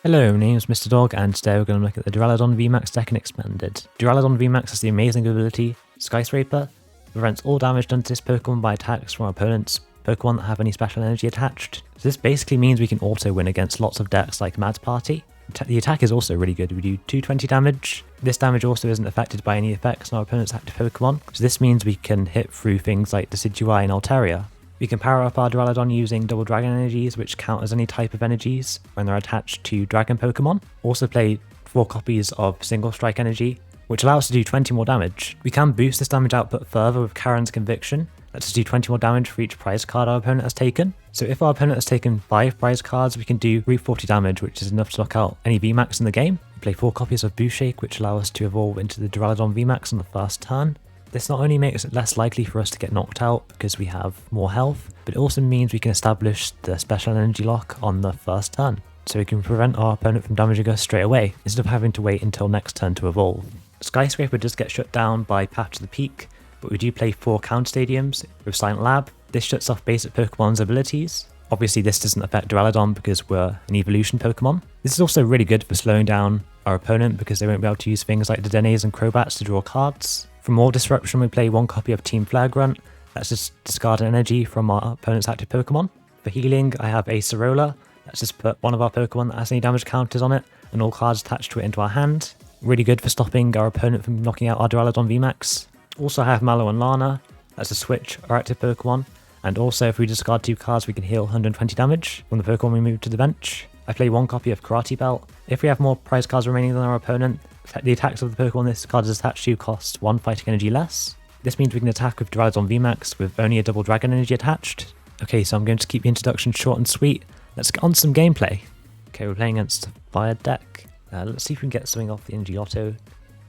Hello, my name is Mr. Dog, and today we're going to look at the Duraludon VMAX deck and expanded. Duraludon VMAX has the amazing ability Skyscraper, prevents all damage done to this Pokemon by attacks from our opponents' Pokemon that have any special energy attached. So this basically means we can auto win against lots of decks like Mad's Party. The attack is also really good, we do 220 damage. This damage also isn't affected by any effects on our opponent's active Pokemon, so this means we can hit through things like Decidueye and Altaria. We can power up our Duraludon using double dragon energies, which count as any type of energies when they're attached to dragon Pokemon. Also play 4 copies of single strike energy, which allows us to do 20 more damage. We can boost this damage output further with Karen's Conviction. Lets us do 20 more damage for each prize card our opponent has taken. So if our opponent has taken 5 prize cards, we can do 340 damage, which is enough to knock out any VMAX in the game. We play 4 copies of Boost Shake, which allow us to evolve into the Duraludon VMAX on the first turn. This not only makes it less likely for us to get knocked out because we have more health, but it also means we can establish the special energy lock on the first turn, so we can prevent our opponent from damaging us straight away, instead of having to wait until next turn to evolve. Skyscraper does get shut down by Path to the Peak, but we do play 4 counter stadiums with Silent Lab. This shuts off basic Pokemon's abilities. Obviously this doesn't affect Duraludon because we're an evolution Pokemon. This is also really good for slowing down our opponent because they won't be able to use things like Dedennes and Crobats to draw cards. For more disruption, we play 1 copy of Team Flare Grunt. Let's just discard an energy from our opponent's active Pokemon. For healing, I have Acerola. Let's just put one of our Pokemon that has any damage counters on it, and all cards attached to it into our hand. Really good for stopping our opponent from knocking out our Duraludon VMAX. Also I have Mallow Lana. Let's just switch our active Pokemon. And also if we discard 2 cards, we can heal 120 damage from the Pokemon we move to the bench. I play 1 copy of Karate Belt. If we have more prize cards remaining than our opponent, the attacks of the Pokemon this card is attached to cost 1 fighting energy less. This means we can attack with Duraludon VMAX with only a double dragon energy attached. Okay, so I'm going to keep the introduction short and sweet. Let's get on to some gameplay. Okay, we're playing against a fire deck. Let's see if we can get something off the Energy Loto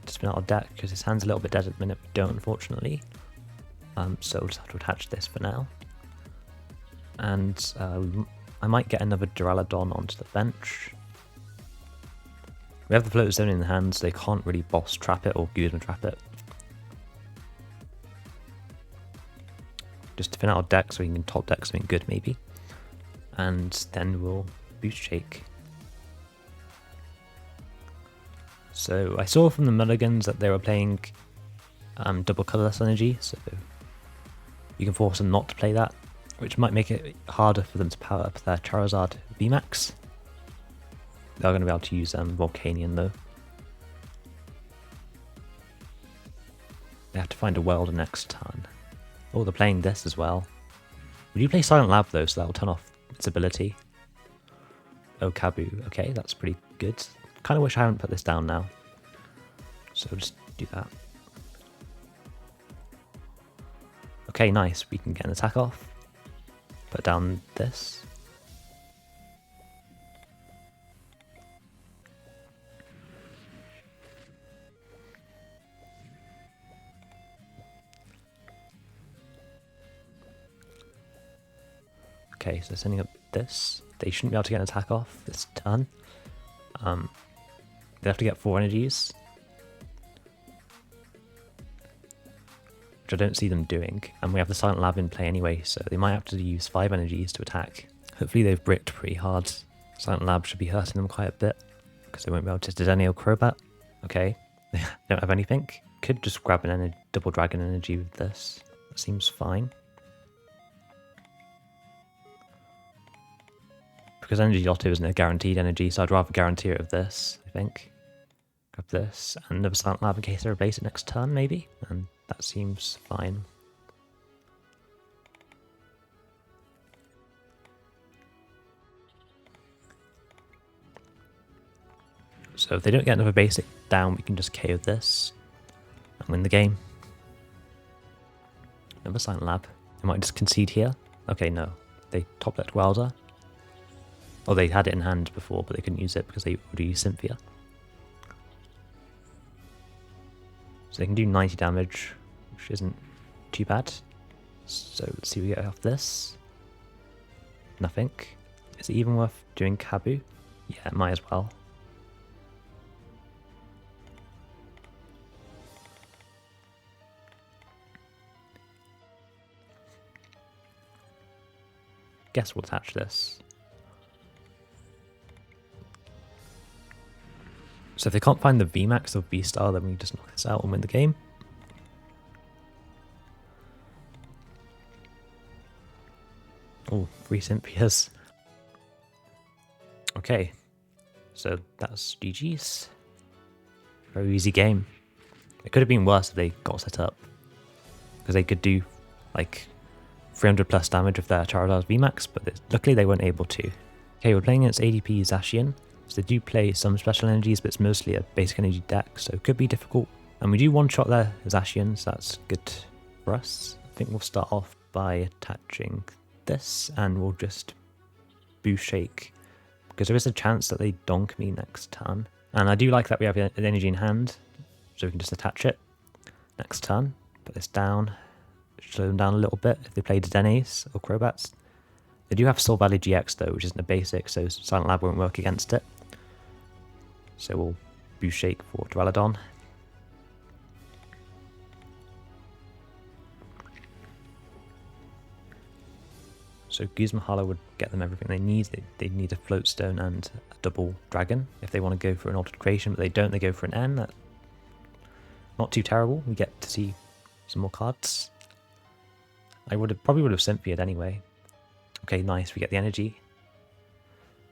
to spin out our deck, because his hand's a little bit dead at the minute. We don't, unfortunately. So we'll just have to attach this for now. And I might get another Duraludon onto the bench. We have the Float Stone in the hand, so they can't really boss trap it or Guzma trap it. Just to fin out our deck so we can top deck something good maybe. And then we'll Boost Shake. So I saw from the mulligans that they were playing double colourless energy, so you can force them not to play that, which might make it harder for them to power up their Charizard VMAX. They're going to be able to use Volcanion though. They have to find a welder next turn. Oh, they're playing this as well. Would you play Silent Lab though, so that'll turn off its ability? Oh, Kabu. Okay, that's pretty good. Kind of wish I hadn't put this down now. So just do that. Okay, nice. We can get an attack off. Put down this. Okay, so sending up this. They shouldn't be able to get an attack off this turn. They have to get 4 energies, which I don't see them doing. And we have the Silent Lab in play anyway, so they might have to use 5 energies to attack. Hopefully they've bricked pretty hard. Silent Lab should be hurting them quite a bit, because they won't be able to Dedenne or Crobat. Okay, they don't have anything. Could just grab an double dragon energy with this. That seems fine. Because Energy Loto isn't a guaranteed energy, so I'd rather guarantee it with this, I think. Grab this, and another Silent Lab in case they replace it next turn, maybe? And that seems fine. So if they don't get another basic down, we can just KO this and win the game. Another Silent Lab. They might just concede here. Okay, no. They top-decked Welder. Oh, they had it in hand before, but they couldn't use it because they already used Cynthia. So they can do 90 damage, which isn't too bad. So let's see what we get off this. Nothing. Is it even worth doing Kabu? Yeah, might as well. Guess we'll attach this. So if they can't find the VMAX or V-Star, then we just knock this out and win the game. Oh, 3 Cynthias. Okay, so that's GG's. Very easy game. It could have been worse if they got set up, because they could do like 300 plus damage with their Charizard VMAX, but luckily they weren't able to. Okay, we're playing against ADP Zacian, so they do play some special energies, but it's mostly a basic energy deck, so it could be difficult. And we do one-shot their Zacian, so that's good for us. I think we'll start off by attaching this, and we'll just Boost Shake, because there is a chance that they donk me next turn. And I do like that we have an energy in hand, so we can just attach it next turn. Put this down, slow them down a little bit if they play Dedenes or Crobats. They do have Soul Valley GX though, which isn't a basic, so Silent Lab won't work against it. So we'll Boost Shake for Duraludon. So Guzma Hala would get them everything they need. They need a Float Stone and a double Dragon if they want to go for an Altered Creation, but they don't, they go for an N. That's not too terrible. We get to see some more cards. I probably would have Cynthia'd anyway. Okay, nice, we get the energy.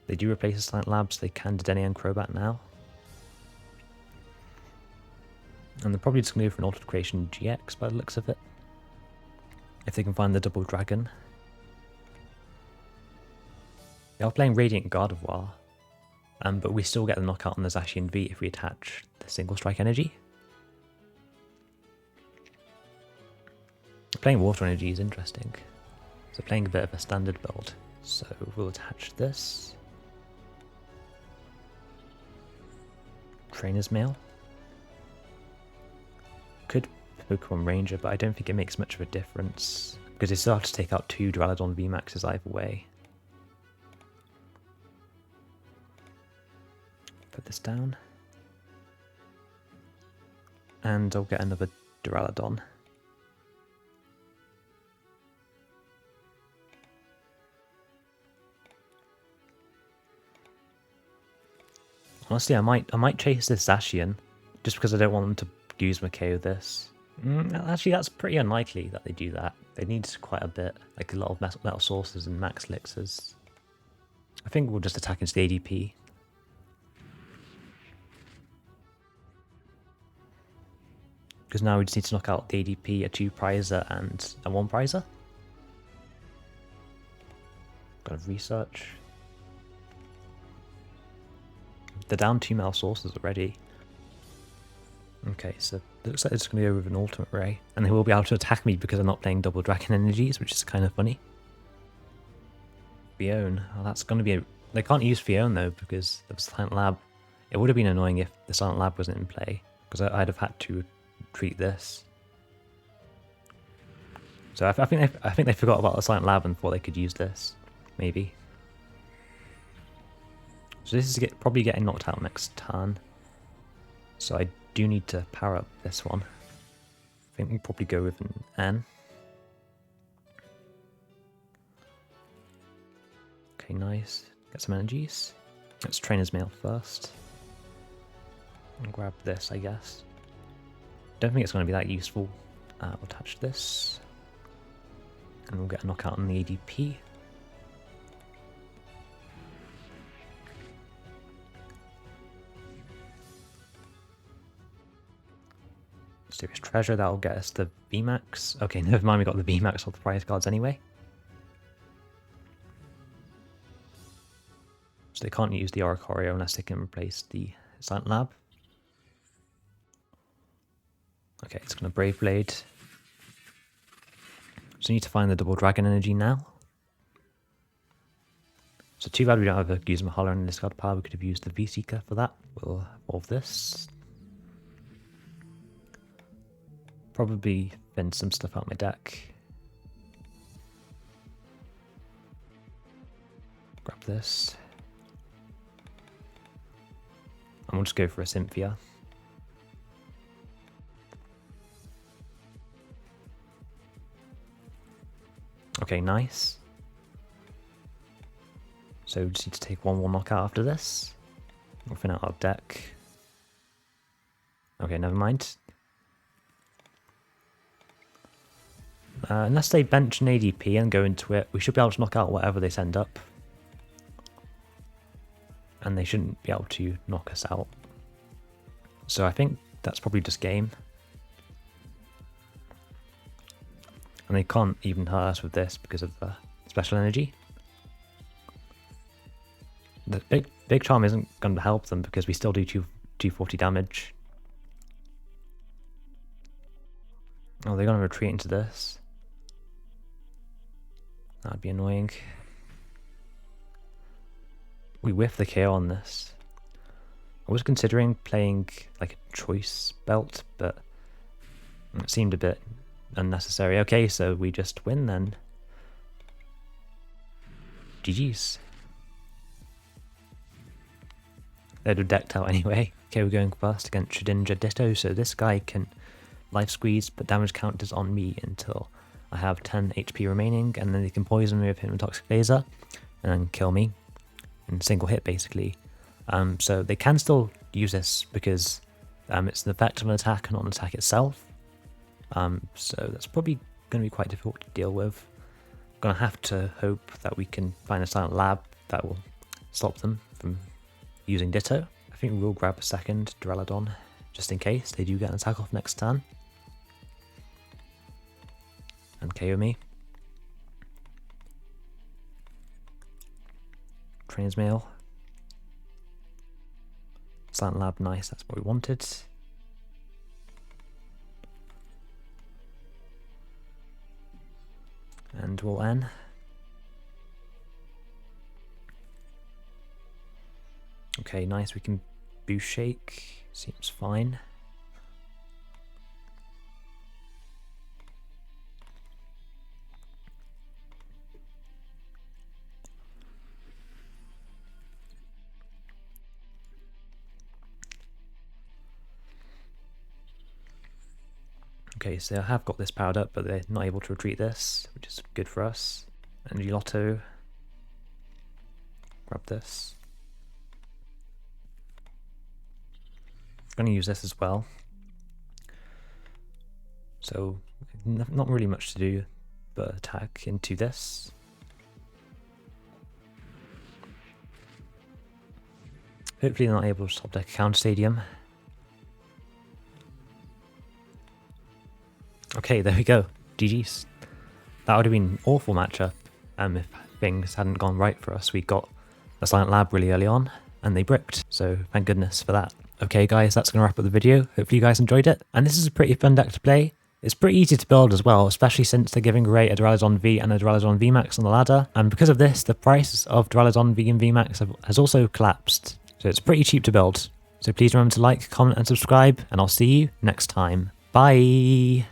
They do replace the Silent Lab, so they can Dedenne and Crobat now. And they're probably just going to go for an Altered Creation GX by the looks of it, if they can find the double Dragon. They are playing Radiant Gardevoir, but we still get the knockout on the Zacian V if we attach the single strike energy. Playing Water Energy is interesting. So playing a bit of a standard build. So we'll attach this. Trainers Mail. Could Pokémon Ranger, but I don't think it makes much of a difference, because they still have to take out 2 Duraludon VMAXs either way. Put this down. And I'll get another Duraludon. Honestly, I might chase this Zacian, just because I don't want them to Guzma KO this. Actually, that's pretty unlikely that they do that. They need quite a bit, like a lot of metal sources and max elixirs. I think we'll just attack into the ADP. Because now we just need to knock out the ADP, a 2 Prizer and a 1 Prizer. Got to research. They're down 2 metal sources already. Okay, so it looks like it's going to go with an Ultimate Ray. And they will be able to attack me because I'm not playing double Dragon energies, which is kind of funny. Fione. Oh, that's going to be They can't use Fione though because of Silent Lab. It would have been annoying if the Silent Lab wasn't in play, because I'd have had to treat this. So I think they forgot about the Silent Lab and thought they could use this, maybe. So this is probably getting knocked out next turn. So I do need to power up this one. I think we'll probably go with an N. Okay, nice. Get some energies. Let's Trainer's Mail first. And grab this, I guess. Don't think it's going to be that useful. We'll attach this. And we'll get a knockout on the ADP. Mysterious Treasure, that'll get us the VMAX. Okay, never mind, we got the VMAX off the prize cards anyway. So they can't use the Oricorio unless they can replace the Silent Lab. Okay, it's going to Brave Blade. So we need to find the double Dragon energy now. So too bad we don't have a Guzma Hala in this card power. We could have used the V-Seeker for that. We'll evolve this. Probably bin some stuff out of my deck. Grab this. And we'll just go for a Cynthia. Okay, nice. So we just need to take one more knockout after this. We'll fin out our deck. Okay, never mind. Unless they bench an ADP and go into it, we should be able to knock out whatever they send up. And they shouldn't be able to knock us out. So I think that's probably just game. And they can't even hurt us with this because of the special energy. The big charm isn't going to help them because we still do 240 damage. Oh, they're going to retreat into this. That'd be annoying. We whiff the KO on this. I was considering playing like a choice belt, but it seemed a bit unnecessary. Okay, so we just win then. GG's. They'd have decked out anyway. Okay, we're going first against Shedinja Ditto, so this guy can life squeeze, but damage counters on me until I have 10 HP remaining, and then they can poison me with Hypnotoxic Laser, and then kill me in a single hit basically. So they can still use this because it's an effect of an attack and not an attack itself. So that's probably going to be quite difficult to deal with. Gonna have to hope that we can find a Silent Lab that will stop them from using Ditto. I think we'll grab a second Duraludon just in case they do get an attack off next turn. And KO me. Trainers Mail. Silent Lab, nice, that's what we wanted. And we'll end. Okay, nice, we can Boost Shake, seems fine. Okay, so I have got this powered up, but they're not able to retreat this, which is good for us. Energy Loto. Grab this. I'm going to use this as well. So, not really much to do, but attack into this. Hopefully they're not able to stop deck a counter stadium. Okay, there we go. GG's. That would have been an awful matchup if things hadn't gone right for us. We got a Silent Lab really early on, and they bricked, so thank goodness for that. Okay guys, that's going to wrap up the video. Hopefully you guys enjoyed it. And this is a pretty fun deck to play. It's pretty easy to build as well, especially since they're giving away a Duraludon V and a Duraludon VMAX on the ladder. And because of this, the price of Duraludon V and VMAX has also collapsed. So it's pretty cheap to build. So please remember to like, comment and subscribe, and I'll see you next time. Bye!